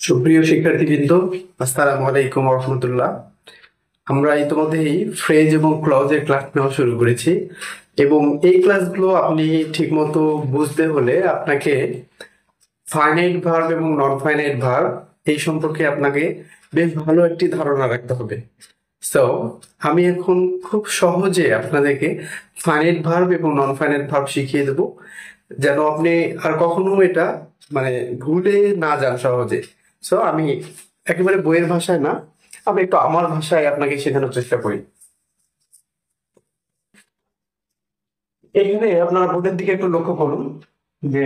সুপ্রিয় শিক্ষার্থীবৃন্দ, আসসালামু আলাইকুম রহমতুল্লাহ। আমরা ইতিমধ্যেই ফ্রেজ এবং ক্লজের ক্লাস নেওয়া শুরু করেছি এবং এই ক্লাসগুলো আপনি ঠিকমতো বুঝতে হলে আপনাকে ফাইনাইট ভার্ব এবং নন ফাইনাইট ভার্ব এই সম্পর্কে আপনাকে বেশ ভালো একটি ধারণা রাখতে হবে। সো আমি এখন খুব সহজে আপনাদেরকে ফাইনাইট ভার্ব এবং নন ফাইনাইট ভার্ব শিখিয়ে দেব, যেন আপনি আর কখনো এটা ভুলে না যান সহজে। সো আমি একেবারে বইয়ের ভাষায় না, আমি একটু আমার ভাষায় আপনাকে শেখানোর চেষ্টা করি। এখানে আপনারা বোর্ডের দিকে একটু লক্ষ্য করুন যে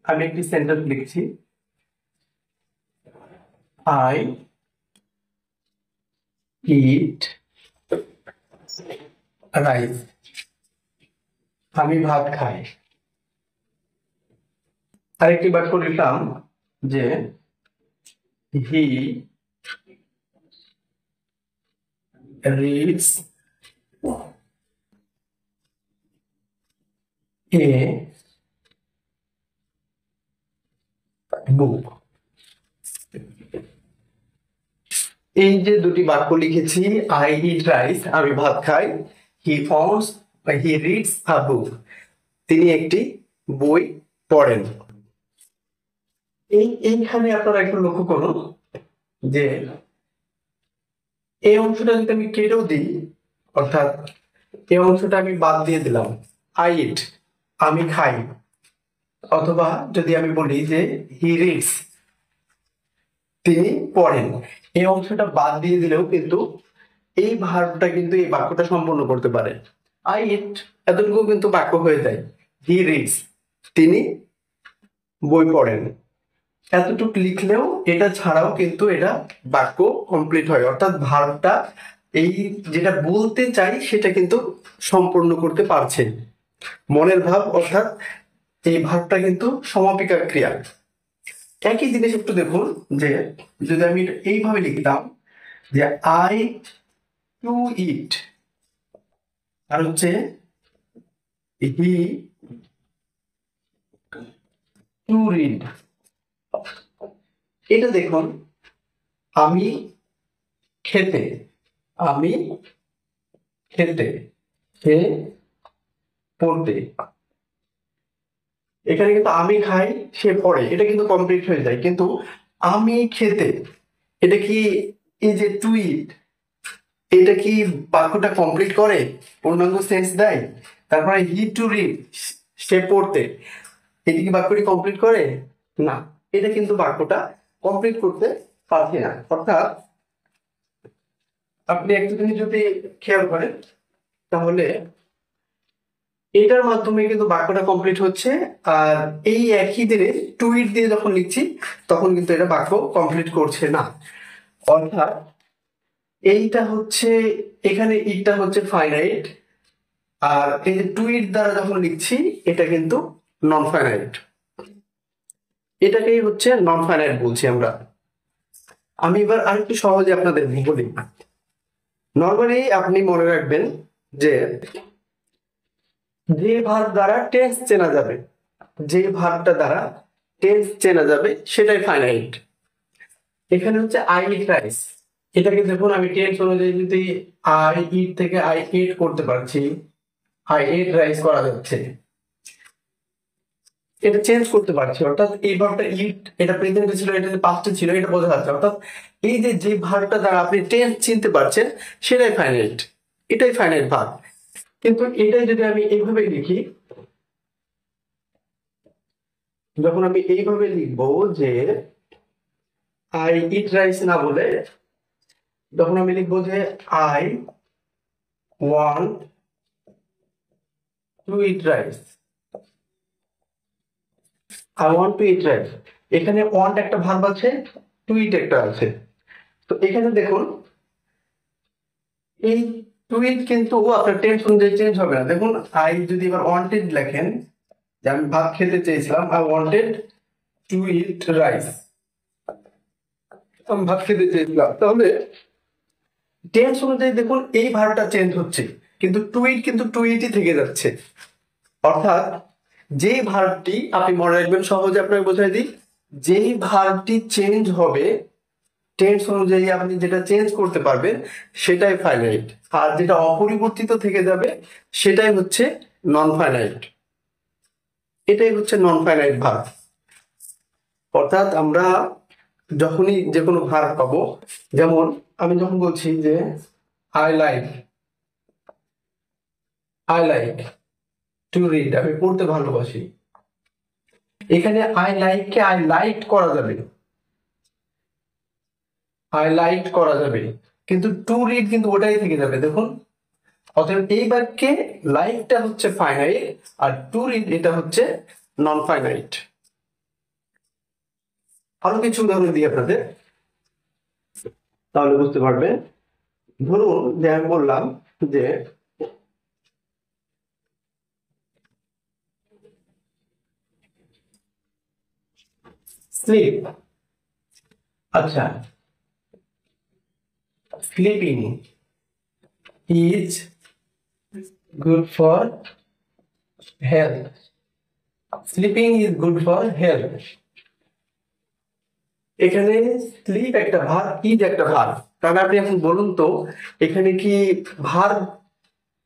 আমি একটি সেন্টেন্স লিখছি, আই ইট রাইস। আমি ভাত খাই। আরেকটি বাক্য লিখলাম যে হি রিডস এ বুক। এই যে দুটি বাক্য লিখেছি, আই ইট রাইস, আমি ভাত খাই, হি রিডস আ বুক, তিনি একটি বই পড়েন। এইখানে আপনারা একটু লক্ষ্য করুন যে এই অংশটা যদি আমি কেটেও দিই, অর্থাৎ এই অংশটা আমি বাদ দিয়ে দিলাম, আই ইট আমি খাই, অথবা যদি আমি বলি যে হি রিডস তিনি পড়েন, এই অংশটা বাদ দিয়ে দিলেও কিন্তু এই ভার্বটা কিন্তু এই বাক্যটা সম্পূর্ণ করতে পারে। আই ইট এতটুকু কিন্তু বাক্য হয়ে যায়, হি রিডস তিনি বই পড়েন এতটুকু লিখলেও এটা ছাড়াও কিন্তু এটা বাক্য কমপ্লিট হয়, অর্থাৎ ভার্বটা এই যেটা বলতে চাই সেটা কিন্তু সম্পূর্ণ করতে পারছে। মনের ভাব অর্থাৎ এই ভার্বটা কিন্তু সমাপিকা ক্রিয়া। একই জিনিস একটু দেখুন যে যদি আমি এইভাবে লিখতাম যে আই টু ইট আর হচ্ছে হি টু রিড, এটা দেখুন আমি খেতে, আমি খেতে, হে পড়তে, এখানে কিন্তু আমি খাই সে পড়ে, এটা কিন্তু কমপ্লিট হয়ে যায়। কিন্তু আমি খেতে, এটা কি এই যে টু ইট, এটা কি বাক্যটা কমপ্লিট করে, পূর্ণাঙ্গ সেন্স দেয়? তারপরে হি টু রিড সে পড়তে, এটা কি বাক্যটি কমপ্লিট করে? না, এটা কিন্তু বাক্যটা কমপ্লিট করতে পারছে না। অর্থাৎ আপনি একটা জিনিস যদি খেয়াল করেন তাহলে এটার মাধ্যমে কিন্তু বাক্যটা কমপ্লিট হচ্ছে, আর এই একই দিনে টু ইট দিয়ে যখন লিখছি তখন কিন্তু এটা বাক্য কমপ্লিট করছে না। অর্থাৎ এইটা হচ্ছে, এখানে ইটটা হচ্ছে ফাইনাইট, আর এই যে টু ইট দ্বারা যখন লিখছি এটা কিন্তু নন ফাইনাইট, এটাকেই হচ্ছে নন ফাইনাইট বলছি আমরা। আমি এবার আরেকটু সহজে আপনাদের বলি। নর্মালি আপনি মনে রাখবেন যে যে ভার্ব দ্বারা টেন্স চেনা যাবে, যে ভার্বটা দ্বারা টেন্স চেনা যাবে সেটাই ফাইনাইট। এখানে হচ্ছে আই ইট রাইস, এটাকে দেখুন আমি টেন্স অনুযায়ী যদি আই ইট থেকে আই এট করতে পারছি, আই এট রাইস করা যাচ্ছে, এটা চেঞ্জ করতে পারছি। অর্থাৎ এই ভার্বটা ইট, এটা প্রেজেন্টে ছিল, এটা পাস্টে ছিল, এটা বোঝা যাচ্ছে। অর্থাৎ এই যে যে ভার্বটা দ্বারা আপনি টেন্স চিনতে পারছেন সেটাই ফাইনাইট, এটাই ফাইনাইট ভার্ব। কিন্তু এটাই যদি আমি এইভাবে লিখি, যখন আমি এইভাবে লিখবো যে আই ইট রাইস না বলে যখন আমি লিখবো যে I want to eat rice, I want to eat rice, এখানে ওয়ান্ট একটা ভার্ব আছে, টু ইট একটা আছে। তো এখানে দেখুন এই টু ইট কিন্তু আপনার টেন্স অনুযায়ী চেঞ্জ হবে না। দেখুন আই যদি এবার ওয়ান্টেড লেখেন, যে আমি ভাত খেতে চেয়েছিলাম, I wanted to eat rice, আমি ভাত খেতে চেয়েছিলাম, তাহলে টেন্স অনুযায়ী দেখুন এই ভার্বটা চেঞ্জ হচ্ছে, কিন্তু টু ইট কিন্তু টু ইটই থেকে যাচ্ছে। অর্থাৎ যেই ভার্বটি আপনি মনে রাখবেন, সহজে আপনাকে বোঝাই দিই, যেই ভার্বটি চেঞ্জ হবে টেন্স অনুযায়ী আপনি যেটা চেঞ্জ করতে পারবেন সেটাই ফাইনাইট, আর যেটা অপরিবর্তিত থেকে যাবে সেটাই হচ্ছে নন ফাইনাইট। এটাই হচ্ছে নন ফাইনাইট ভার্ব। অর্থাৎ আমরা যখনই যে কোনো ভার্ব পাবো, যেমন আমি যখন বলছি যে আই লাইক টু রিড, আমি পড়তে ভালোবাসি, এখানে I like K I like করা যাবে, আই লাইক করা যাবে, কিন্তু টু রিড কিন্তু ওটাই থেকে যাবে। দেখুন, অতএব এই বাক্যে লাইকটা হচ্ছে ফাইনাইট আর টু রিড এটা হচ্ছে নন ফাইনাইট। আরো কিছু উদাহরণ দিই আপনাদের, তাহলে বুঝতে পারবেন। ধরুন যে আমি বললাম যে স্লিপ, আচ্ছা, sleeping is good for health, sleeping is good for health. এখানে স্লিপ একটা ভার্ব, ইজ একটা ভার্ব, তাহলে আপনি এখন বলুন তো এখানে কি ভার্ব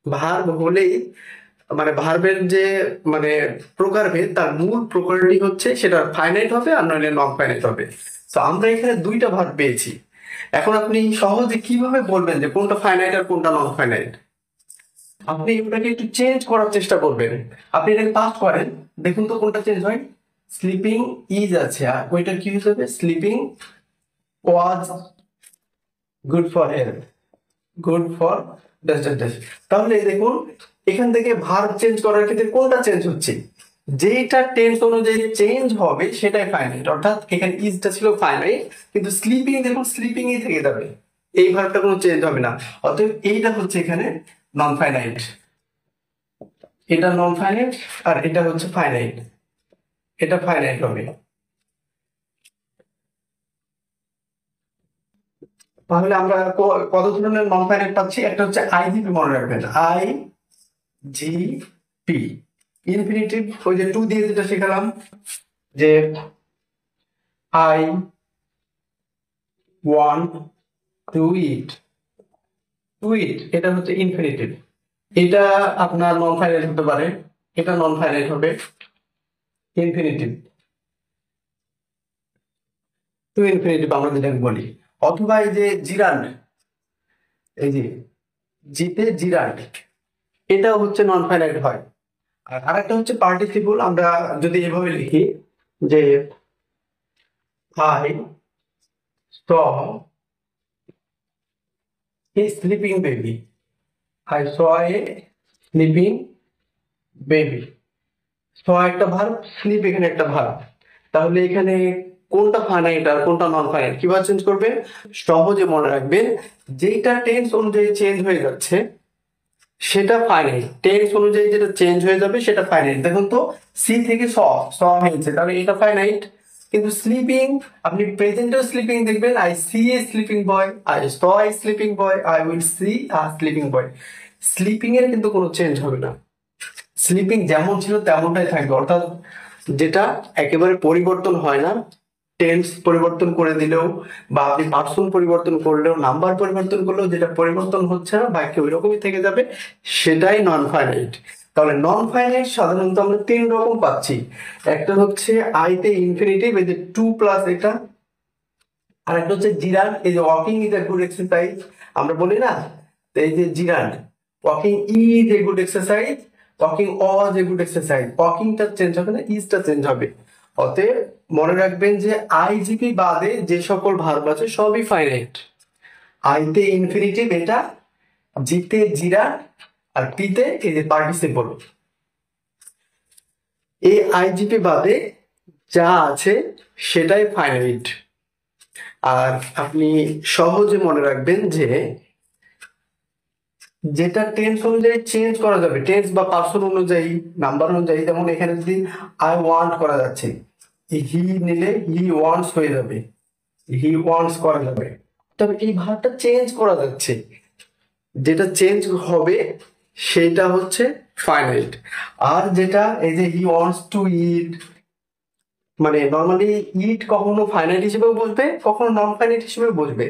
ভার্ব হলেই মানে ভার্বের যে মানে প্রকারভেদ, তার মূল প্রকারটি হচ্ছে সেটা ফাইনাইট হবে আর নইলে নন ফাইনাইট হবে। তো আমরা এখানে দুইটা ভার্ব পেয়েছি। এখন আপনি সহজে কিভাবে বলবেন যে কোনটা ফাইনাইট আর কোনটা নন ফাইনাইট? আপনি এটাকে একটু চেঞ্জ করার চেষ্টা করবেন। আপনি এটাকে পাস করেন, দেখুন তো কোনটা চেঞ্জ হয়। স্লিপিং ইজ আছে আর ওইটা কি হয়ে যাবে, sleeping was good for health, good for dash dash dash. তাহলে দেখুন এখান থেকে ভার্ব চেঞ্জ করার ক্ষেত্রে কোনটা চেঞ্জ হচ্ছে, যেটা টেন্স অনুযায়ী চেঞ্জ হবে সেটাই ফাইনাইট। অর্থাৎ এখানে ইজটা ছিল ফাইনাইট, কিন্তু স্লিপিং দেখুন স্লিপিংই থেকে যাবে, এই ভার্বটা কোনো চেঞ্জ হবে না। অতএব এইটা হচ্ছে এখানে নন ফাইনাইট, এটা নন ফাইনাইট আর এটা হচ্ছে ফাইনাইট, এটা ফাইনাইট হবে। তাহলে আমরা কত ধরনের নন ফাইনাইট পাচ্ছি? একটা হচ্ছে আইজিপি, মনে রাখবেন, আই জি পি ইনফিনিটিভ, ওই যে টু দিয়ে যেটা শেখালাম, যে I want to eat, to eat এটা হচ্ছে ইনফিনিটিভ, এটা আপনার নন ফাইনাইট হতে পারে, এটা নন ফাইনাইট হবে ইনফিনিটিভ, টু ইনফিনিটিভ আমরা যেটাকে বলি। অথবা এই যে জিরান্ড, এই যে জিতে জিরান্ড, এটাও হচ্ছে নন ফাইনাইট হয়। আর আরেকটা হচ্ছে পার্টিসিপল, আমরা যদি এভাবে লিখি যে I saw a sleeping baby, I saw a sleeping baby, saw একটা ভার্ব, স্লিপ এখানে একটা ভার্ব। তাহলে এখানে কোনটা ফাইনাইট আর কোনটা নন ফাইনাইট কিভাবে চেঞ্জ করবেন? সহজে মনে রাখবেন, যেটা টেন্স অনুযায়ী চেঞ্জ হয়ে যাচ্ছে সেটা ফাইনাইট, টেন্স অনুযায়ী যেটা চেঞ্জ হয়ে যাবে সেটা ফাইনাইট। দেখুন তো সি থেকে স, স হয়েছে, তাহলে এটা ফাইনাইট। কিন্তু স্লিপিং, আপনি প্রেজেন্টেও স্লিপিং দেখবেন, I see a sleeping boy, I saw a sleeping boy, I will see a sleeping boy, sleeping এর কিন্তু কোনো চেঞ্জ হবে না, স্লিপিং যেমন ছিল তেমনটাই থাকবে। অর্থাৎ যেটা একেবারে পরিবর্তন হয় না, টেন্স পরিবর্তন করে দিলেও বা আপনি পার্সন পরিবর্তন করলেও, নাম্বার পরিবর্তন করলেও যেটা পরিবর্তন হচ্ছে না বাক্যে ওই রকমই থেকে যাবে, সেটাই নন ফাইনাইট। তাহলে নন ফাইনাইট সাধারণত আমরা তিন রকম পাচ্ছি। একটা হচ্ছে আইতে ইনফিনিটিভ, এই যে টু প্লাস এটা, আর একটা হচ্ছে জিরান্ড, এই যে walking is a good exercise আমরা বলি না, তো এই যে gerund, walking is a good exercise, walking was a good exercise, ওয়াকিংটা চেঞ্জ হবে না, ইজটা চেঞ্জ হবে। অতএব মনে রাখবেন যে আইজিপি বাদে যে সকল ভার্ব আছে সবই ফাইনাইট। আইতে ইনফিনিটিভ এটা, জিতে জিরা, আর পিতে এই যে পার্টিসিপল, এই আইজিপি বাদে যা আছে সেটাই ফাইনাইট। আর আপনি সহজে মনে রাখবেন যে যেটা টেন্স অনুযায়ী চেঞ্জ করা যাবে, টেন্স বা পার্সন অনুযায়ী, নাম্বার অনুযায়ী, যেমন এখানে যদি আই ওয়ান্ট করা যাচ্ছে, হি নিলে হি ওয়ান্টস হয়ে যাবে, হি ওয়ান্টস করা যাবে। তবে এই ভার্বটা চেঞ্জ করা যাচ্ছে, যেটা চেঞ্জ হবে সেটা হচ্ছে ফাইনাইট। আর যেটা এই যে হি ওয়ান্টস টু ইট, মানে নর্মালি ইট কখনো ফাইনাইট হিসেবেও বসবে, কখনো নন ফাইনাইট হিসেবেও বসবে,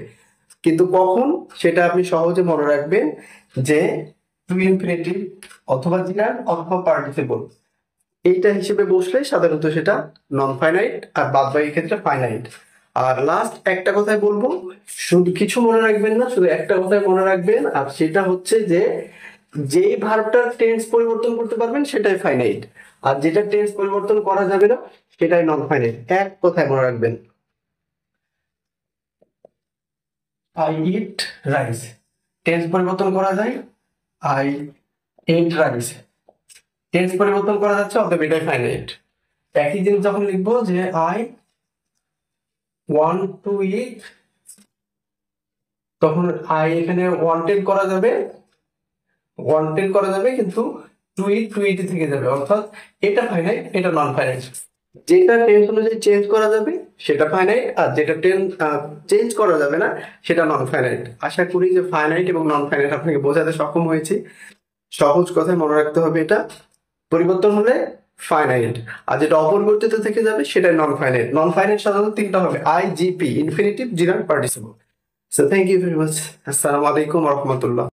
কিন্তু কখন সেটা আপনি সহজে মনে রাখবেন যে টু ইনফিনিটিভ অথবা জিরার অথবা পার্টিসিপল এইটা হিসেবে বসলে সাধারণত সেটা নন ফাইনাইট, আর বাদ বাকি ক্ষেত্রে ফাইনাইট। আর লাস্ট একটা কথাই বলবো, শুধু কিছু মনে রাখবেন না, শুধু একটা কথাই মনে রাখবেন, আর সেটা হচ্ছে যে যেই ভার্বটার টেন্স পরিবর্তন করতে পারবেন সেটাই ফাইনাইট, আর যেটা টেন্স পরিবর্তন করা যাবে না সেটাই নন ফাইনাইট। এক কথায় মনে রাখবেন, আই ইট রাইস টেন্স পরিবর্তন করা যায়, আই এট রাইস টেন্স পরিবর্তন করা যাচ্ছে, অতএব এটাই ফাইনাইট। একই জিনিস যখন লিখবো যে আই ওয়ান্ট টু ইট, তখন আই এখানে ওয়ান্টেড করা যাবে কিন্তু টু ইট থেকে যাবে, অর্থাৎ এটা ফাইনাইট, এটা নন ফাইনাইট। যেটা টেন্স অনুযায়ী চেঞ্জ করা যাবে সেটা ফাইনাইট, আর যেটা চেঞ্জ করা যাবে না সেটা নন ফাইনাইট। আশা করি যে ফাইনাইট এবং নন ফাইনাইট আপনাকে বোঝাতে সক্ষম হয়েছে। সহজ কথায় মনে রাখতে হবে, এটা পরিবর্তন হলে ফাইনাইট, আর যেটা অপরিবর্তিত থেকে যাবে সেটাই নন ফাইনাইট। নন ফাইনাইট সাধারণত তিনটা হবে, আই, জিপি, infinitive, gerund, participle. So thank you very much. আসসালামু আলাইকুম ওয়া রাহমাতুল্লাহ।